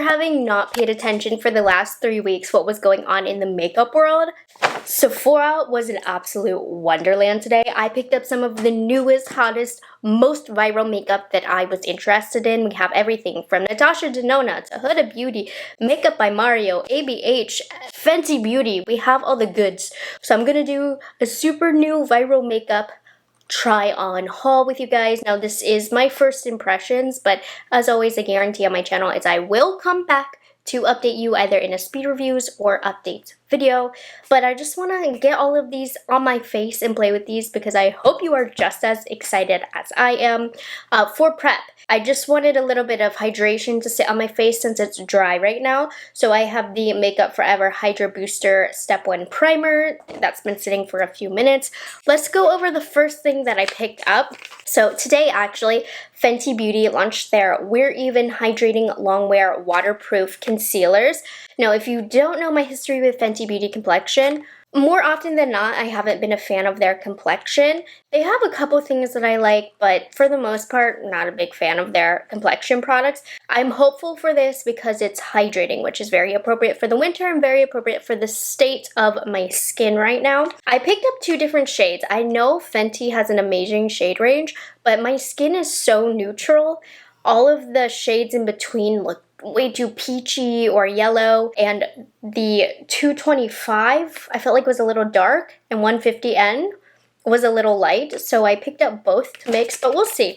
having not paid attention for the last 3 weeks what was going on in the makeup world, Sephora was an absolute wonderland today. I picked up some of the newest, hottest, most viral makeup that I was interested in. We have everything from Natasha Denona to Huda Beauty, Makeup by Mario, ABH, Fenty Beauty. We have all the goods. So I'm gonna do a super new viral makeup try on haul with you guys. Now this is my first impressions, but as always, a guarantee on my channel is I will come back to update you either in a speed reviews or updates video. But I just want to get all of these on my face and play with these because I hope you are just as excited as I am. For prep, I just wanted a little bit of hydration to sit on my face since it's dry right now. So I have the Makeup Forever Hydra Booster Step 1 Primer that's been sitting for a few minutes. Let's go over the first thing that I picked up. So today actually, Fenty Beauty launched their We're Even Hydrating Longwear Waterproof Concealers. Now, if you don't know my history with Fenty Beauty complexion, more often than not, I haven't been a fan of their complexion. They have a couple things that I like, but for the most part, not a big fan of their complexion products. I'm hopeful for this because it's hydrating, which is very appropriate for the winter and very appropriate for the state of my skin right now. I picked up 2 different shades. I know Fenty has an amazing shade range, but my skin is so neutral. All of the shades in between look way too peachy or yellow, and the 225 I felt like was a little dark and 150N was a little light, so I picked up both to mix, but we'll see.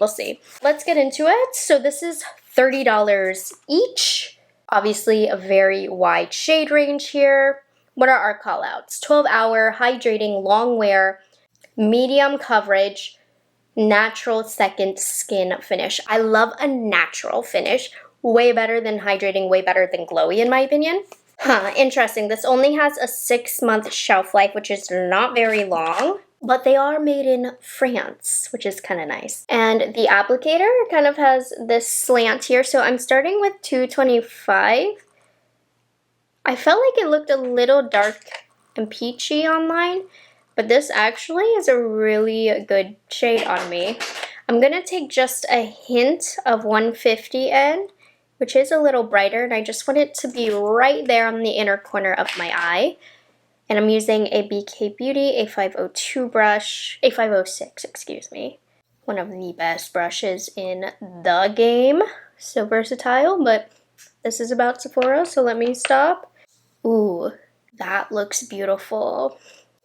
Let's get into it. So this is $30 each. Obviously a very wide shade range here. What are our call outs? 12-hour hydrating long wear, medium coverage, natural second skin finish. I love a natural finish. Way better than hydrating, way better than glowy in my opinion. Interesting. This only has a 6-month shelf life, which is not very long, but they are made in France, which is kind of nice. And the applicator kind of has this slant here, so I'm starting with 225. I felt like it looked a little dark and peachy online, but this actually is a really good shade on me. I'm gonna take just a hint of 150N, which is a little brighter, and I just want it to be right there on the inner corner of my eye. And I'm using a BK Beauty A502 brush, A506, excuse me. One of the best brushes in the game. So versatile, but this is about Sephora, so let me stop. Ooh, that looks beautiful.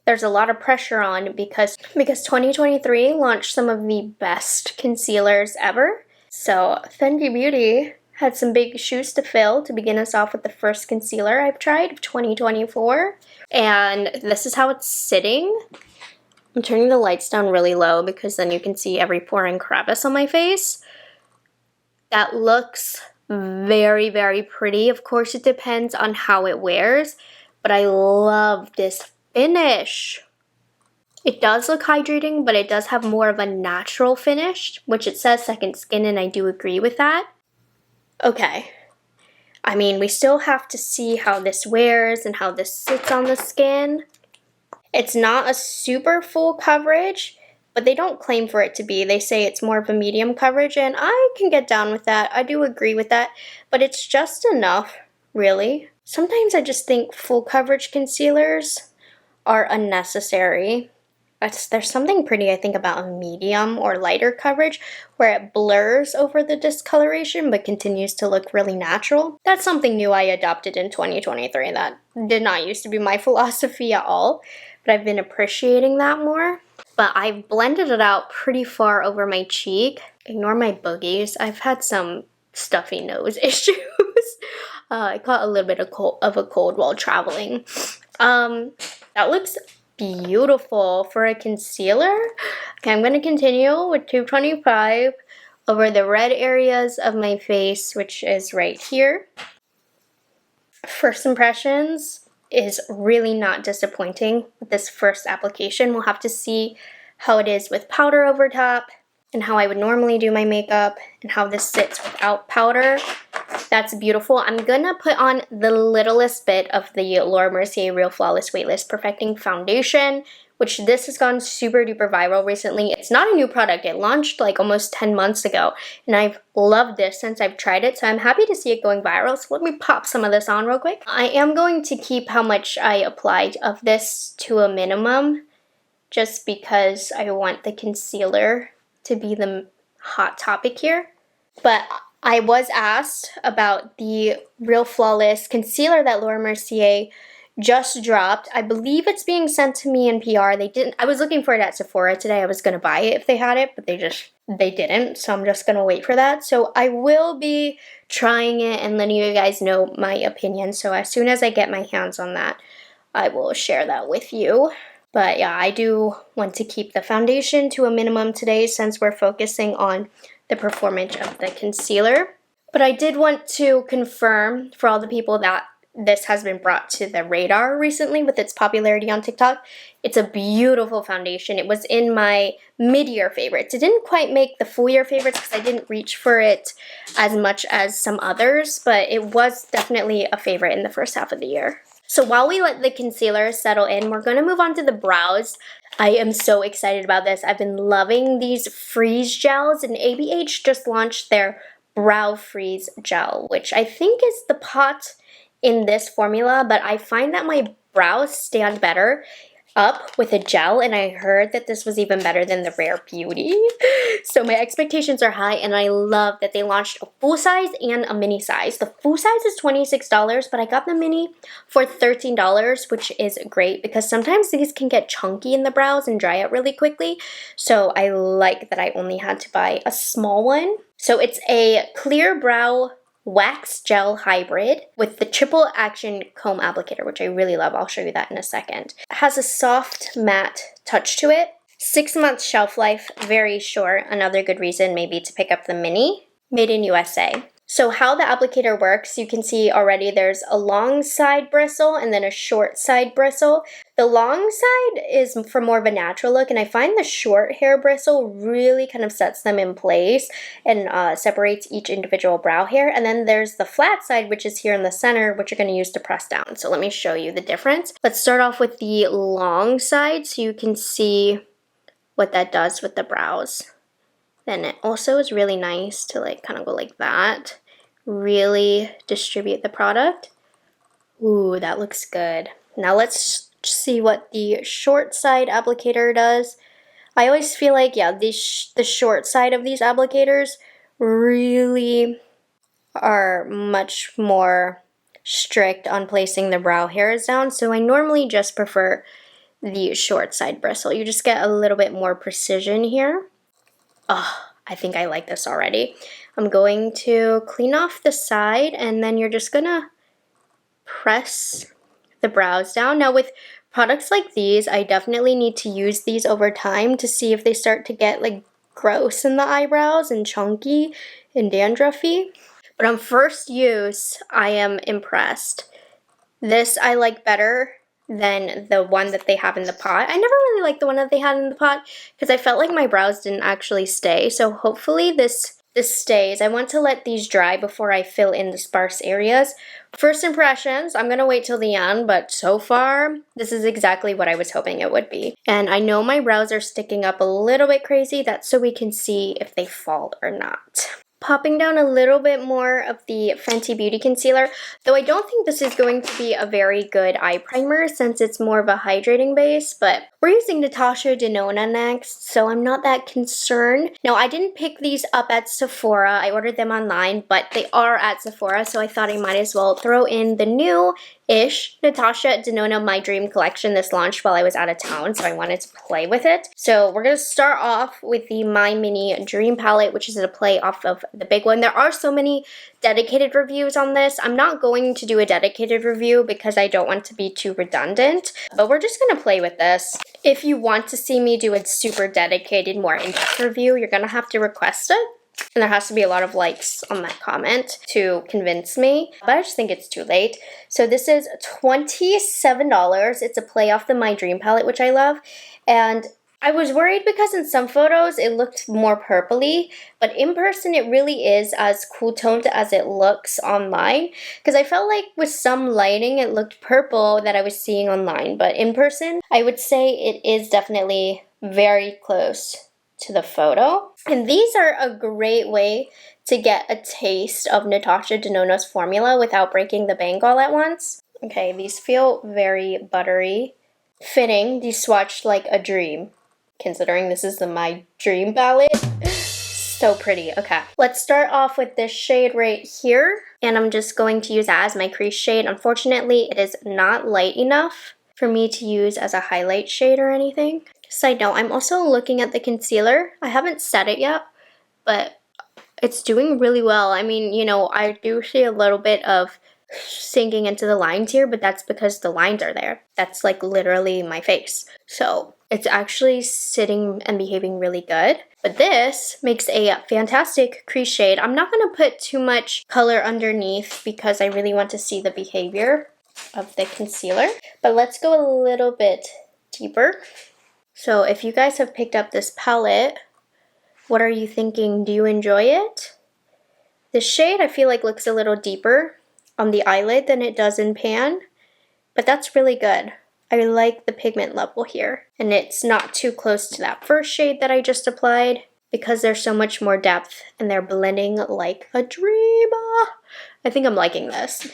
There's a lot of pressure on because 2023 launched some of the best concealers ever. So Fenty Beauty had some big shoes to fill to begin us off with the first concealer I've tried of 2024. And this is how it's sitting. I'm turning the lights down really low because then you can see every pore and crevice on my face. That looks very, very pretty. Of course, it depends on how it wears, but I love this finish. It does look hydrating, but it does have more of a natural finish, which it says second skin, and I do agree with that. Okay, I mean, we still have to see how this wears and how this sits on the skin. It's not a super full coverage, but they don't claim for it to be. They say it's more of a medium coverage, and I can get down with that. I do agree with that, but it's just enough, really. Sometimes I just think full coverage concealers are unnecessary. There's something pretty, I think, about a medium or lighter coverage where it blurs over the discoloration but continues to look really natural. That's something new I adopted in 2023. That did not used to be my philosophy at all, but I've been appreciating that more. But I've blended it out pretty far over my cheek. Ignore my boogies. I've had some stuffy nose issues. I caught a little bit of a cold while traveling. That looks beautiful for a concealer. Okay, I'm going to continue with 225 over the red areas of my face, which is right here. First impressions is really not disappointing with this first application. We'll have to see how it is with powder over top and how I would normally do my makeup and how this sits without powder. That's beautiful. I'm gonna put on the littlest bit of the Laura Mercier Real Flawless Weightless Perfecting Foundation, which this has gone super duper viral recently. It's not a new product. It launched like almost 10 months ago, and I've loved this since I've tried it, so I'm happy to see it going viral. So let me pop some of this on real quick. I am going to keep how much I applied of this to a minimum, just because I want the concealer to be the hot topic here. But I was asked about the Real Flawless concealer that Laura Mercier just dropped. I believe it's being sent to me in PR. They didn't. I was looking for it at Sephora today. I was going to buy it if they had it, but they didn't. So I'm just going to wait for that. So I will be trying it and letting you guys know my opinion. So as soon as I get my hands on that, I will share that with you. But yeah, I do want to keep the foundation to a minimum today since we're focusing on the performance of the concealer. But I did want to confirm for all the people that this has been brought to the radar recently with its popularity on TikTok. It's a beautiful foundation. It was in my mid-year favorites. It didn't quite make the full-year favorites because I didn't reach for it as much as some others, but it was definitely a favorite in the first half of the year. So while we let the concealer settle in, we're going to move on to the brows. I am so excited about this. I've been loving these freeze gels, and ABH just launched their Brow Freeze Gel, which I think is the pot in this formula, but I find that my brows stand better up with a gel, and I heard that this was even better than the Rare Beauty. So my expectations are high, and I love that they launched a full size and a mini size. The full size is $26, but I got the mini for $13, which is great because sometimes these can get chunky in the brows and dry out really quickly. So I like that I only had to buy a small one. So it's a clear brow wax gel hybrid with the triple action comb applicator, which I really love. I'll show you that in a second. It has a soft matte touch to it. 6 months shelf life, very short. Another good reason maybe to pick up the mini. Made in USA. So how the applicator works, you can see already there's a long side bristle and then a short side bristle. The long side is for more of a natural look, and I find the short hair bristle really kind of sets them in place and separates each individual brow hair. And then there's the flat side, which is here in the center, which you're going to use to press down. So let me show you the difference. Let's start off with the long side so you can see what that does with the brows. Then it also is really nice to like kind of go like that. Really distribute the product. Ooh, that looks good. Now let's see what the short side applicator does. I always feel like, yeah, the short side of these applicators really are much more strict on placing the brow hairs down. So I normally just prefer the short side bristle. You just get a little bit more precision here. Oh, I think I like this already. I'm going to clean off the side, and then you're just gonna press the brows down. Now with products like these, I definitely need to use these over time to see if they start to get like gross in the eyebrows and chunky and dandruffy. But on first use, I am impressed. This I like better than the one that they have in the pot. I never really liked the one that they had in the pot because I felt like my brows didn't actually stay. So hopefully this stays. I want to let these dry before I fill in the sparse areas. First impressions, I'm going to wait till the end, but so far, this is exactly what I was hoping it would be. And I know my brows are sticking up a little bit crazy. That's so we can see if they fall or not. Popping down a little bit more of the Fenty Beauty Concealer, though I don't think this is going to be a very good eye primer since it's more of a hydrating base, but we're using Natasha Denona next, so I'm not that concerned. Now, I didn't pick these up at Sephora. I ordered them online, but they are at Sephora, so I thought I might as well throw in the new-ish Natasha Denona My Dream collection. This launched while I was out of town, so I wanted to play with it. So we're going to start off with the My Mini Dream palette, which is a play off of the big one. There are so many dedicated reviews on this. I'm not going to do a dedicated review because I don't want to be too redundant, but we're just going to play with this. If you want to see me do a super dedicated, more in-depth review, you're going to have to request it. And there has to be a lot of likes on that comment to convince me, but I just think it's too late. So this is $27. It's a play off the My Dream palette, which I love. And I was worried because in some photos it looked more purpley, but in person it really is as cool toned as it looks online. Because I felt like with some lighting it looked purple that I was seeing online, but in person I would say it is definitely very close to the photo. And these are a great way to get a taste of Natasha Denona's formula without breaking the bank all at once. Okay, these feel very buttery. Fitting, these swatched like a dream. Considering this is my dream palette. So pretty. Okay, let's start off with this shade right here. And I'm just going to use that as my crease shade. Unfortunately, it is not light enough for me to use as a highlight shade or anything. Side note, I'm also looking at the concealer. I haven't set it yet, but it's doing really well. I mean, you know, I do see a little bit of sinking into the lines here, but that's because the lines are there. That's like literally my face. So it's actually sitting and behaving really good. But this makes a fantastic crease shade. I'm not going to put too much color underneath because I really want to see the behavior of the concealer. But let's go a little bit deeper. So if you guys have picked up this palette, what are you thinking? Do you enjoy it? This shade I feel like looks a little deeper on the eyelid than it does in pan, but that's really good. I like the pigment level here, and it's not too close to that first shade that I just applied because there's so much more depth and they're blending like a dream. I think I'm liking this.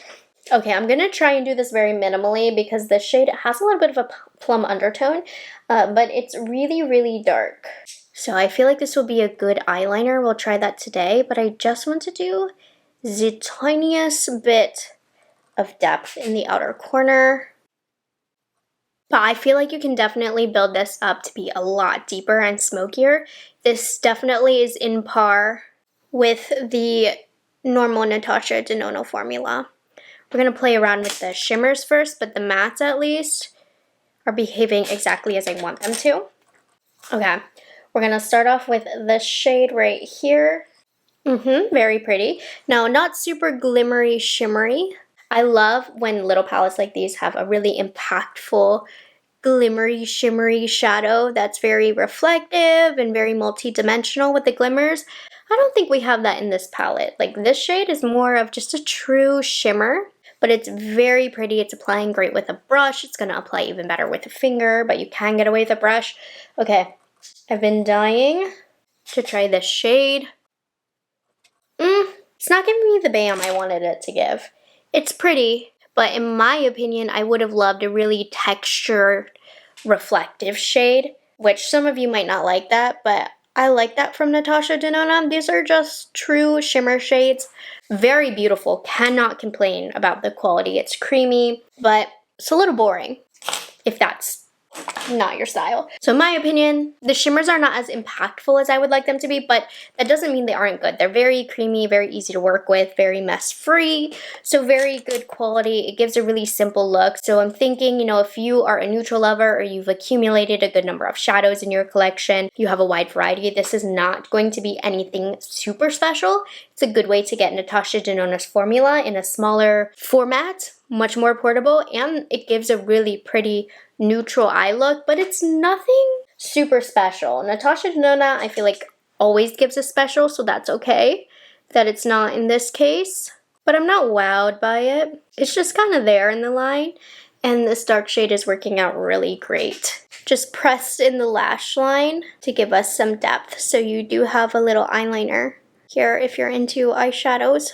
Okay, I'm gonna try and do this very minimally because this shade has a little bit of a plum undertone, but it's really, really dark. So I feel like this will be a good eyeliner. We'll try that today, but I just want to do the tiniest bit of depth in the outer corner. But I feel like you can definitely build this up to be a lot deeper and smokier. This definitely is in par with the normal Natasha Denona formula. We're going to play around with the shimmers first, but the mattes at least are behaving exactly as I want them to. Okay, we're going to start off with this shade right here. Very pretty. Now, not super glimmery, shimmery. I love when little palettes like these have a really impactful, glimmery, shimmery shadow that's very reflective and very multi-dimensional with the glimmers. I don't think we have that in this palette. Like, this shade is more of just a true shimmer, but it's very pretty. It's applying great with a brush. It's going to apply even better with a finger, but you can get away with a brush. Okay, I've been dying to try this shade. It's not giving me the bam I wanted it to give. It's pretty, but in my opinion, I would have loved a really textured, reflective shade, which some of you might not like that, but I like that from Natasha Denona. These are just true shimmer shades. Very beautiful. Cannot complain about the quality. It's creamy, but it's a little boring, if that's not your style. So in my opinion, the shimmers are not as impactful as I would like them to be, but that doesn't mean they aren't good. They're very creamy, very easy to work with, very mess free, so very good quality. It gives a really simple look. So I'm thinking, you know, if you are a neutral lover or you've accumulated a good number of shadows in your collection, you have a wide variety, this is not going to be anything super special. It's a good way to get Natasha Denona's formula in a smaller format, much more portable, and it gives a really pretty neutral eye look, but it's nothing super special. Natasha Denona, I feel like, always gives a special, so that's okay that it's not in this case, but I'm not wowed by it. It's just kind of there in the line, and this dark shade is working out really great. Just pressed in the lash line to give us some depth, so you do have a little eyeliner here if you're into eyeshadows.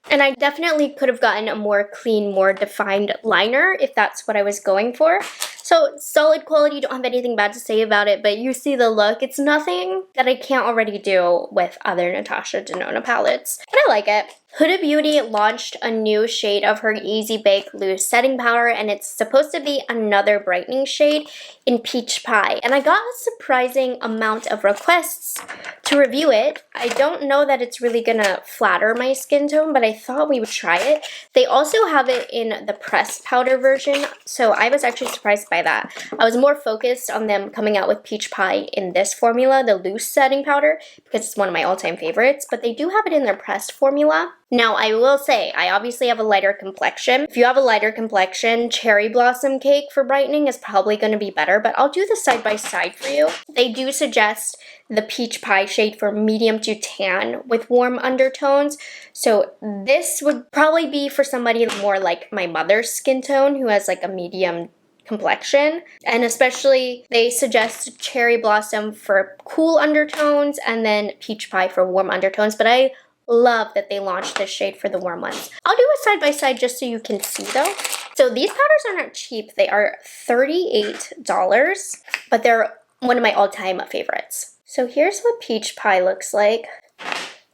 And I definitely could have gotten a more clean, more defined liner if that's what I was going for. So solid quality, don't have anything bad to say about it, but you see the look. It's nothing that I can't already do with other Natasha Denona palettes. And I like it. Huda Beauty launched a new shade of her Easy Bake Loose Setting Powder, and it's supposed to be another brightening shade in Peach Pie. And I got a surprising amount of requests to review it. I don't know that it's really gonna flatter my skin tone, but I thought we would try it. They also have it in the pressed powder version, so I was actually surprised by that. I was more focused on them coming out with Peach Pie in this formula, the loose setting powder, because it's one of my all-time favorites, but they do have it in their pressed formula. Now, I will say, I obviously have a lighter complexion. If you have a lighter complexion, Cherry Blossom Cake for brightening is probably going to be better, but I'll do this side by side for you. They do suggest the Peach Pie shade for medium to tan with warm undertones. So this would probably be for somebody more like my mother's skin tone who has like a medium complexion. And especially they suggest Cherry Blossom for cool undertones and then Peach Pie for warm undertones. But I love that they launched this shade for the warm ones. I'll do a side by side just so you can see though. So these powders aren't cheap. They are $38, but they're one of my all-time favorites. So here's what Peach Pie looks like.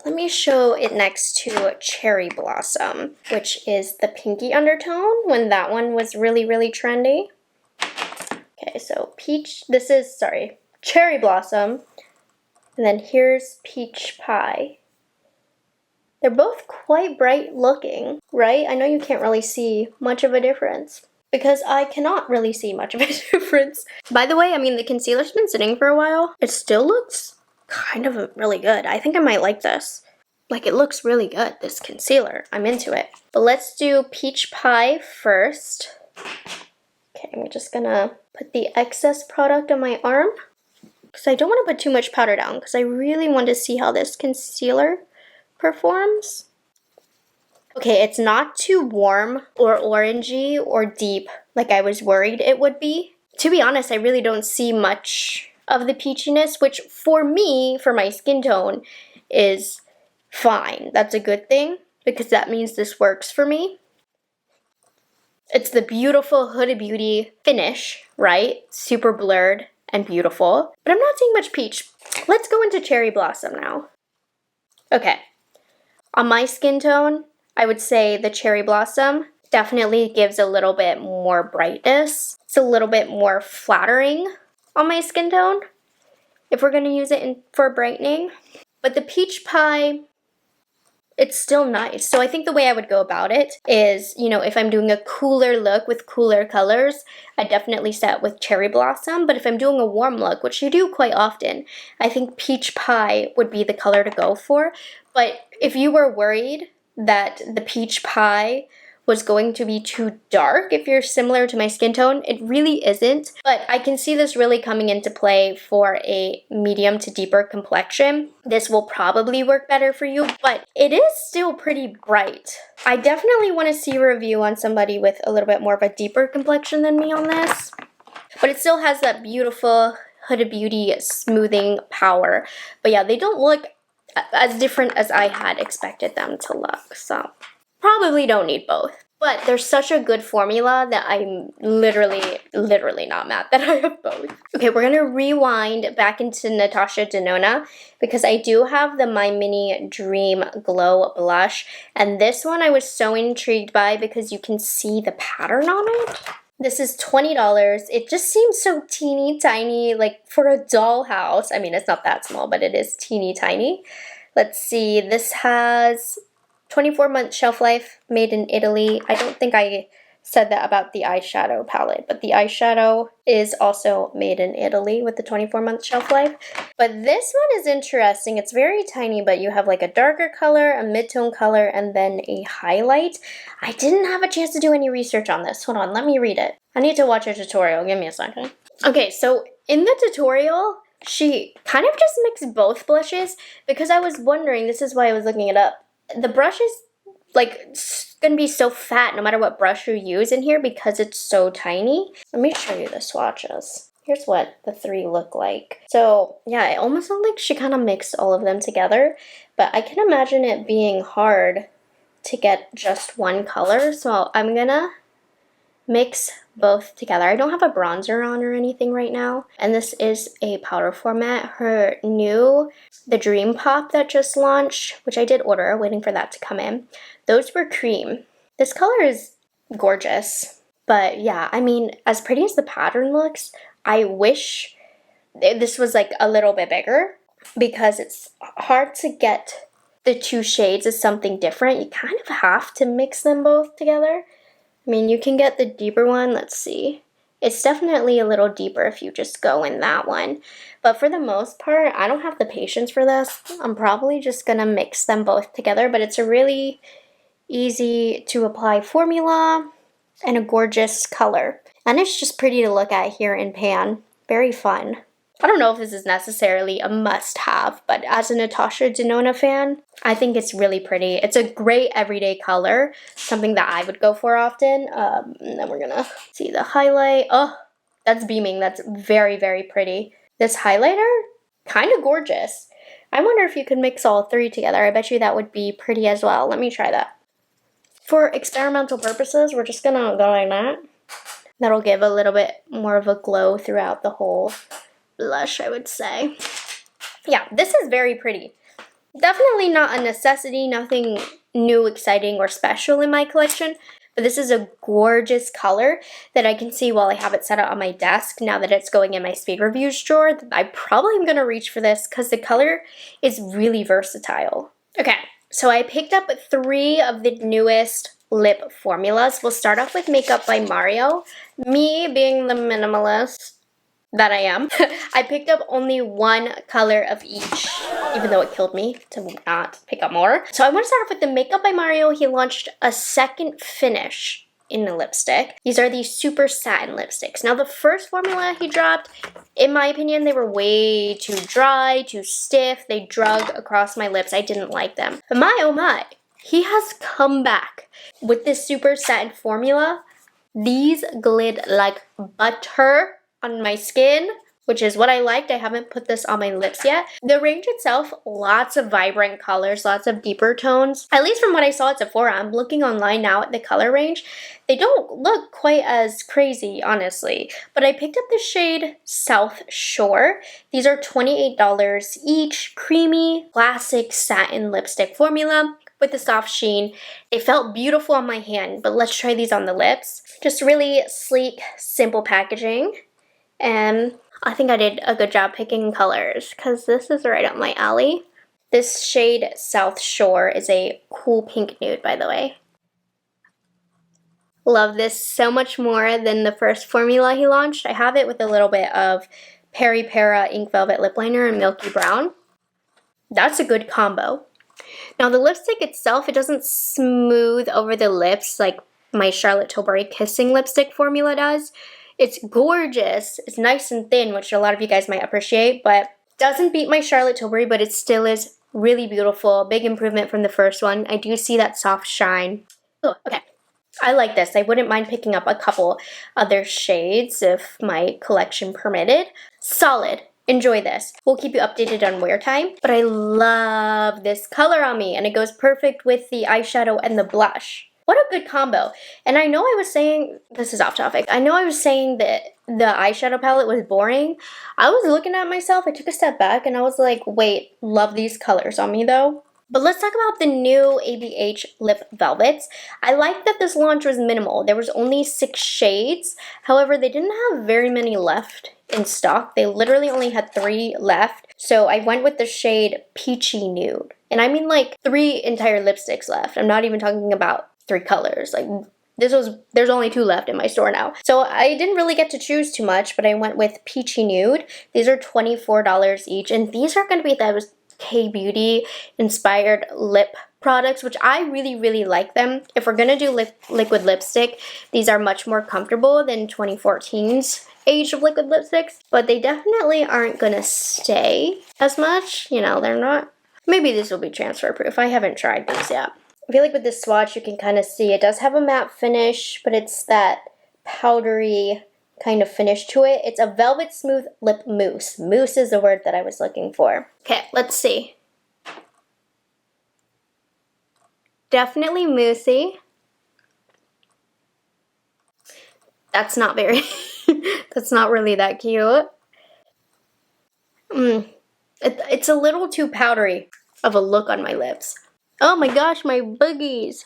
Let me show it next to Cherry Blossom, which is the pinky undertone when that one was really, really trendy. Okay, so Cherry Blossom, and then here's Peach Pie. They're both quite bright looking, right? I know you can't really see much of a difference because I cannot really see much of a difference. By the way, I mean, the concealer's been sitting for a while. It still looks kind of really good. I think I might like this. Like, it looks really good, this concealer. I'm into it. But let's do Peach Pie first. Okay, I'm just gonna put the excess product on my arm because I don't want to put too much powder down because I really want to see how this concealer performs. Okay, it's not too warm or orangey or deep like I was worried it would be. To be honest, I really don't see much of the peachiness, which for me, for my skin tone, is fine. That's a good thing because that means this works for me. It's the beautiful Huda Beauty finish, right? Super blurred and beautiful, but I'm not seeing much peach. Let's go into Cherry Blossom now. Okay. On my skin tone, I would say the Cherry Blossom definitely gives a little bit more brightness. It's a little bit more flattering on my skin tone if we're going to use it for brightening. But the Peach Pie, it's still nice. So I think the way I would go about it is, you know, if I'm doing a cooler look with cooler colors, I definitely set with Cherry Blossom. But if I'm doing a warm look, which you do quite often, I think Peach Pie would be the color to go for. But if you were worried that the Peach Pie was going to be too dark if you're similar to my skin tone, it really isn't. But I can see this really coming into play for a medium to deeper complexion. This will probably work better for you, but it is still pretty bright. I definitely want to see a review on somebody with a little bit more of a deeper complexion than me on this. But it still has that beautiful Huda Beauty smoothing power. But yeah, they don't look as different as I had expected them to look, so probably don't need both. But there's such a good formula that I'm literally not mad that I have both. Okay, we're gonna rewind back into Natasha Denona because I do have the My Mini Dream Glow Blush, and this one I was so intrigued by because you can see the pattern on it. This is $20. It just seems so teeny tiny, like for a dollhouse. I mean, it's not that small, but it is teeny tiny. Let's see, this has 24-month shelf life, made in Italy. I don't think I said that about the eyeshadow palette, but the eyeshadow is also made in Italy with the 24-month shelf life. But this one is interesting. It's very tiny, but you have like a darker color, a mid-tone color, and then a highlight. I didn't have a chance to do any research on this. Hold on, let me read it. I need to watch a tutorial. Give me a second. Okay, so in the tutorial, she kind of just mixed both blushes because I was wondering, this is why I was looking it up. The brush is like gonna be so fat no matter what brush you use in here because it's so tiny. Let me show you the swatches. Here's what the three look like. So yeah, it almost looked like she kind of mixed all of them together, but I can imagine it being hard to get just one color. So I'm gonna mix both together. I don't have a bronzer on or anything right now, and this is a powder format. Her new, the Dream Pop that just launched, which I did order, waiting for that to come in, those were cream. This color is gorgeous, but yeah, I mean, as pretty as the pattern looks, I wish this was like a little bit bigger because it's hard to get the two shades as something different. You kind of have to mix them both together. I mean, you can get the deeper one, let's see. It's definitely a little deeper if you just go in that one. But for the most part, I don't have the patience for this. I'm probably just gonna mix them both together, but it's a really easy to apply formula and a gorgeous color. And it's just pretty to look at here in pan. Very fun. I don't know if this is necessarily a must-have, but as a Natasha Denona fan, I think it's really pretty. It's a great everyday color, something that I would go for often. And then we're gonna see the highlight. Oh, that's beaming. That's very, very pretty. This highlighter, kind of gorgeous. I wonder if you could mix all three together. I bet you that would be pretty as well. Let me try that. For experimental purposes, we're just gonna go like that. That'll give a little bit more of a glow throughout the whole blush, I would say. Yeah, this is very pretty. Definitely not a necessity, nothing new, exciting, or special in my collection, but this is a gorgeous color that I can see while I have it set out on my desk. Now that it's going in my speed reviews drawer, I probably am going to reach for this because the color is really versatile. Okay, so I picked up 3 of the newest lip formulas. We'll start off with Makeup by Mario. Me being the minimalist that I am, I picked up only 1 color of each, even though it killed me to not pick up more. So I want to start off with the Makeup by Mario. He launched a second finish in the lipstick. These are the Super Satin lipsticks. Now the first formula he dropped, in my opinion, they were way too dry, too stiff. They drug across my lips. I didn't like them. But my oh my, he has come back with this Super Satin formula. These glide like butter on my skin, which is what I liked. I haven't put this on my lips yet. The range itself, lots of vibrant colors, lots of deeper tones. At least from what I saw at Sephora, I'm looking online now at the color range. They don't look quite as crazy, honestly. But I picked up the shade South Shore. These are $28 each. Creamy, classic satin lipstick formula with a soft sheen. They felt beautiful on my hand, but let's try these on the lips. Just really sleek, simple packaging. And I think I did a good job picking colors because this is right up my alley. This shade South Shore is a cool pink nude, by the way. Love this so much more than the first formula he launched. I have it with a little bit of Peri Para Ink Velvet Lip Liner and Milky Brown. That's a good combo. Now the lipstick itself, it doesn't smooth over the lips like my Charlotte Tilbury Kissing Lipstick formula does. It's gorgeous. It's nice and thin, which a lot of you guys might appreciate, but doesn't beat my Charlotte Tilbury, but it still is really beautiful. Big improvement from the first one. I do see that soft shine. Oh, okay. I like this. I wouldn't mind picking up a couple other shades if my collection permitted. Solid. Enjoy this. We'll keep you updated on wear time, but I love this color on me, and it goes perfect with the eyeshadow and the blush. What a good combo. And I know I was saying, this is off topic, I know I was saying that the eyeshadow palette was boring. I was looking at myself, I took a step back, and I was like, wait, love these colors on me though. But let's talk about the new ABH Lip Velvets. I like that this launch was minimal. There was only 6 shades. However, they didn't have very many left in stock. They literally only had 3 left. So I went with the shade Peachy Nude. And I mean like 3 entire lipsticks left. I'm not even talking about 3 colors. Like there's only 2 left in my store now. So I didn't really get to choose too much, but I went with Peachy Nude. These are $24 each, and these are going to be those K-Beauty inspired lip products, which I really, really like them. If we're going to do liquid lipstick, these are much more comfortable than 2014's age of liquid lipsticks, but they definitely aren't going to stay as much. You know, they're not. Maybe this will be transfer proof. I haven't tried these yet. I feel like with this swatch, you can kind of see it does have a matte finish, but it's that powdery kind of finish to it. It's a velvet smooth lip mousse. Mousse is the word that I was looking for. Okay, let's see. Definitely moussey. That's not very, that's not really that cute. It's a little too powdery of a look on my lips. Oh my gosh, my boogies.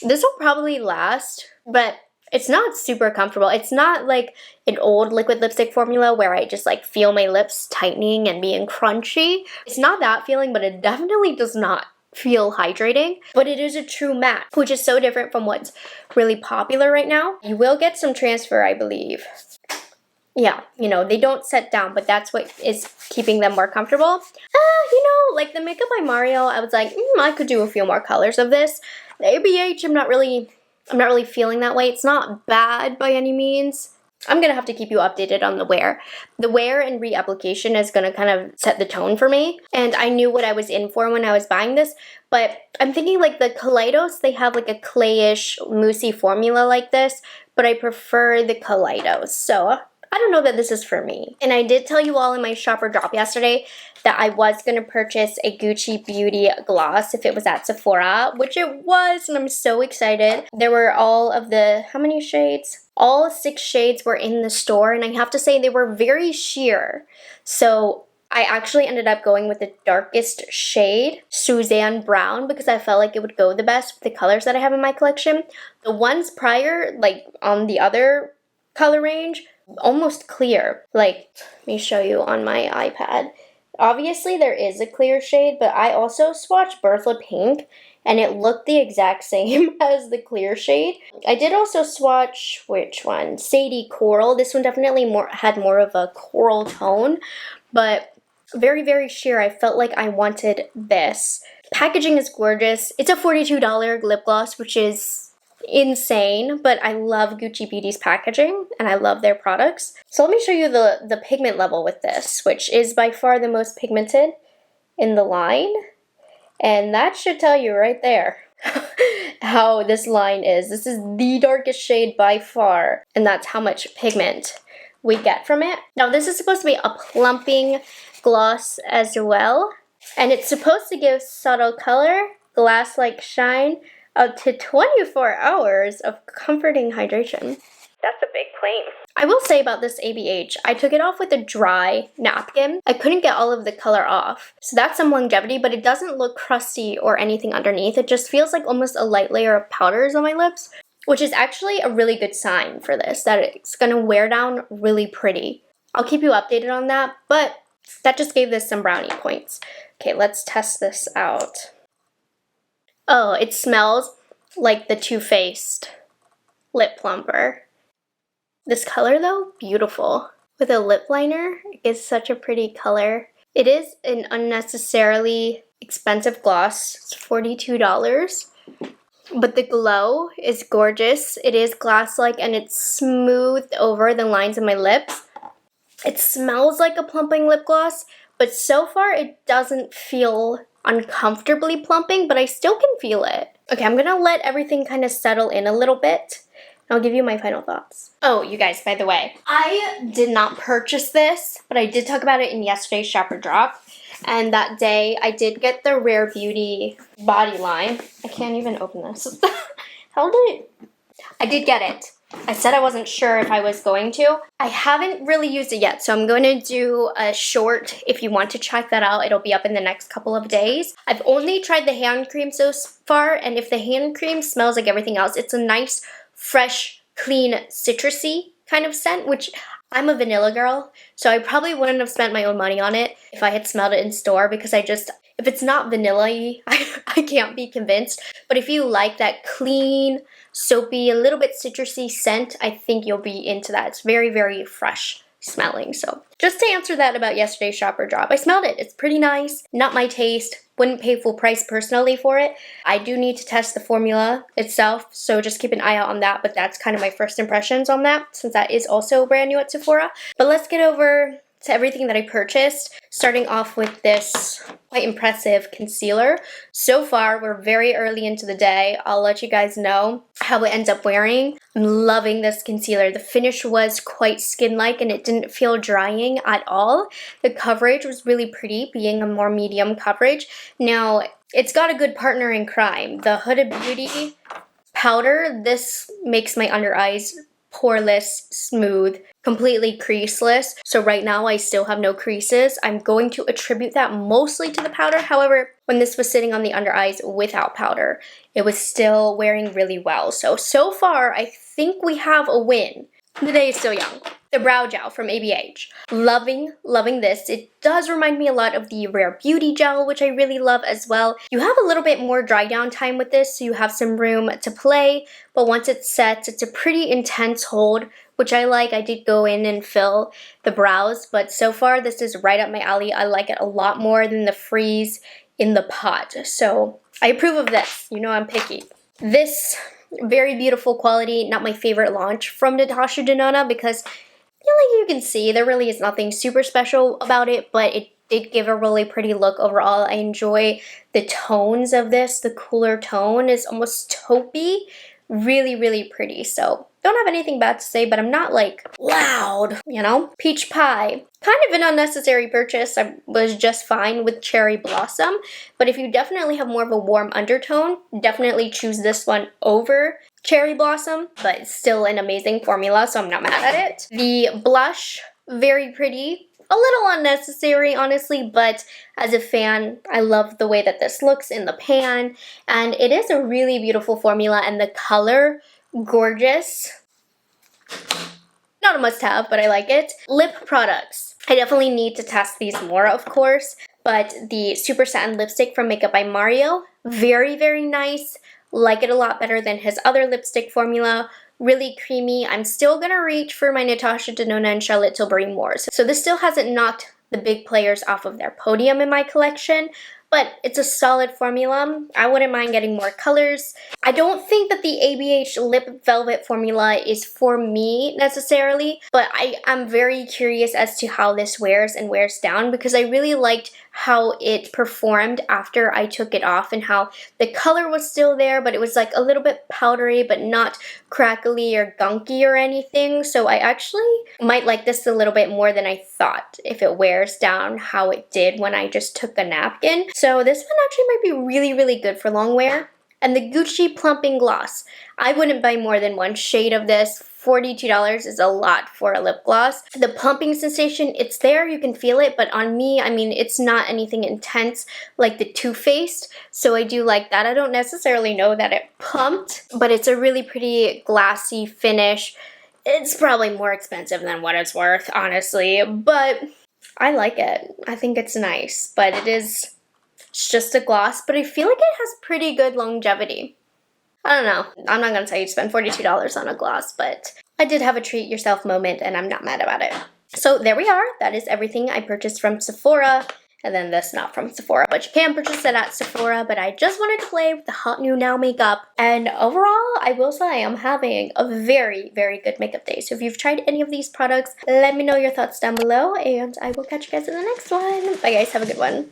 This will probably last, but it's not super comfortable. It's not like an old liquid lipstick formula where I just like feel my lips tightening and being crunchy. It's not that feeling, but it definitely does not feel hydrating. But it is a true matte, which is so different from what's really popular right now. You will get some transfer, I believe. yeah, you know, they don't set down, but that's what is keeping them more comfortable. You know, like the Makeup by Mario, I was like, I could do a few more colors of this. The ABH, I'm not really feeling that way. It's not bad by any means. I'm gonna have to keep you updated on the wear. The wear and reapplication is gonna kind of set the tone for me. And I knew what I was in for when I was buying this, but I'm thinking like the Kaleidos, they have like a clayish, moussey formula like this, but I prefer the Kaleidos. So I don't know that this is for me. And I did tell you all in my shopper drop yesterday that I was going to purchase a Gucci Beauty gloss if it was at Sephora, which it was, and I'm so excited. There were all of the, how many shades? All 6 shades were in the store, and I have to say they were very sheer. So I actually ended up going with the darkest shade, Suzanne Brown, because I felt like it would go the best with the colors that I have in my collection. The ones prior, like on the other color range, almost clear. Like, let me show you on my iPad. Obviously there is a clear shade, but I also swatched Bertha Pink and it looked the exact same as the clear shade. I did also swatch, which one? Sadie Coral. This one definitely had more of a coral tone, but very, very sheer. I felt like I wanted this. Packaging is gorgeous. It's a $42 lip gloss, which is insane, but I love Gucci Beauty's packaging and I love their products. So let me show you the pigment level with this, which is by far the most pigmented in the line. And that should tell you right there how this line is. This is the darkest shade by far, and that's how much pigment we get from it. Now this is supposed to be a plumping gloss as well, and it's supposed to give subtle color, glass-like shine, up to 24 hours of comforting hydration. That's a big claim. I will say about this ABH, I took it off with a dry napkin. I couldn't get all of the color off. So that's some longevity, but it doesn't look crusty or anything underneath. It just feels like almost a light layer of powders on my lips, which is actually a really good sign for this, that it's gonna wear down really pretty. I'll keep you updated on that, but that just gave this some brownie points. Okay, let's test this out. Oh, it smells like the Too Faced lip plumper. This color though, beautiful. With a lip liner, it gives such a pretty color. It is an unnecessarily expensive gloss. It's $42. But the glow is gorgeous. It is glass-like and it's smoothed over the lines of my lips. It smells like a plumping lip gloss, but so far it doesn't feel uncomfortably plumping, but I still can feel it. Okay, I'm gonna let everything kind of settle in a little bit. I'll give you my final thoughts. Oh, you guys, by the way, I did not purchase this, but I did talk about it in yesterday's shopper drop. And that day, I did get the Rare Beauty body line. I can't even open this. I did get it. I said I wasn't sure if I was going to. I haven't really used it yet, so I'm going to do a short. If you want to check that out, it'll be up in the next couple of days. I've only tried the hand cream so far, and if the hand cream smells like everything else, it's a nice, fresh, clean, citrusy kind of scent, which I'm a vanilla girl, so I probably wouldn't have spent my own money on it if I had smelled it in store, because if it's not vanilla-y, I can't be convinced. But if you like that clean, soapy, a little bit citrusy scent, I think you'll be into that. It's very, very fresh smelling. So just to answer that about yesterday's shopper drop, I smelled it. It's pretty nice. Not my taste. Wouldn't pay full price personally for it. I do need to test the formula itself, so just keep an eye out on that, but that's kind of my first impressions on that, since that is also brand new at Sephora. But let's get over to everything that I purchased, starting off with this quite impressive concealer. So far, we're very early into the day. I'll let you guys know how it ends up wearing. I'm loving this concealer. The finish was quite skin-like and it didn't feel drying at all. The coverage was really pretty, being a more medium coverage. Now, it's got a good partner in crime. The Huda Beauty powder, this makes my under eyes poreless, smooth, completely creaseless. So right now I still have no creases. I'm going to attribute that mostly to the powder. However, when this was sitting on the under eyes without powder, it was still wearing really well. So far, I think we have a win. The day is still young. The brow gel from ABH. Loving this. It does remind me a lot of the Rare Beauty gel, which I really love as well. You have a little bit more dry down time with this, so you have some room to play, but once it's set, it's a pretty intense hold which I like. I did go in and fill the brows, but so far this is right up my alley. I like it a lot more than the Freeze in the pot. So I approve of this. You know I'm picky. This very beautiful quality, not my favorite launch from Natasha Denona because like you can see, there really is nothing super special about it, but it did give a really pretty look overall. I enjoy the tones of this. The cooler tone is almost taupey. Really, really pretty. So don't have anything bad to say, but I'm not like loud, you know? Peach Pie. Kind of an unnecessary purchase. I was just fine with Cherry Blossom, but if you definitely have more of a warm undertone, definitely choose this one over Cherry Blossom, but still an amazing formula, so I'm not mad at it. The blush, very pretty. A little unnecessary, honestly, but as a fan, I love the way that this looks in the pan, and it is a really beautiful formula, and the color, gorgeous. Not a must-have, but I like it. Lip products. I definitely need to test these more, of course, but the Super Satin Lipstick from Makeup by Mario, very, very nice. Like it a lot better than his other lipstick formula. Really creamy. I'm still gonna reach for my Natasha Denona and Charlotte Tilbury more. So this still hasn't knocked the big players off of their podium in my collection, but it's a solid formula. I wouldn't mind getting more colors. I don't think that the ABH Lip Velvet formula is for me necessarily, but I am very curious as to how this wears and wears down because I really liked how it performed after I took it off and how the color was still there, but it was like a little bit powdery but not crackly or gunky or anything. So I actually might like this a little bit more than I thought if it wears down how it did when I just took a napkin. So this one actually might be really, really good for long wear. And the Gucci Plumping Gloss. I wouldn't buy more than one shade of this. $42 is a lot for a lip gloss. The pumping sensation, it's there, you can feel it, but on me, I mean, it's not anything intense like the Too Faced, so I do like that. I don't necessarily know that it pumped, but it's a really pretty glassy finish. It's probably more expensive than what it's worth, honestly, but I like it. I think it's nice, but it's just a gloss, but I feel like it has pretty good longevity. I don't know. I'm not going to tell you to spend $42 on a gloss, but I did have a treat yourself moment and I'm not mad about it. So there we are. That is everything I purchased from Sephora. And then this not from Sephora, but you can purchase it at Sephora. But I just wanted to play with the hot new now makeup. And overall, I will say I'm having a very, very good makeup day. So if you've tried any of these products, let me know your thoughts down below. And I will catch you guys in the next one. Bye guys, have a good one.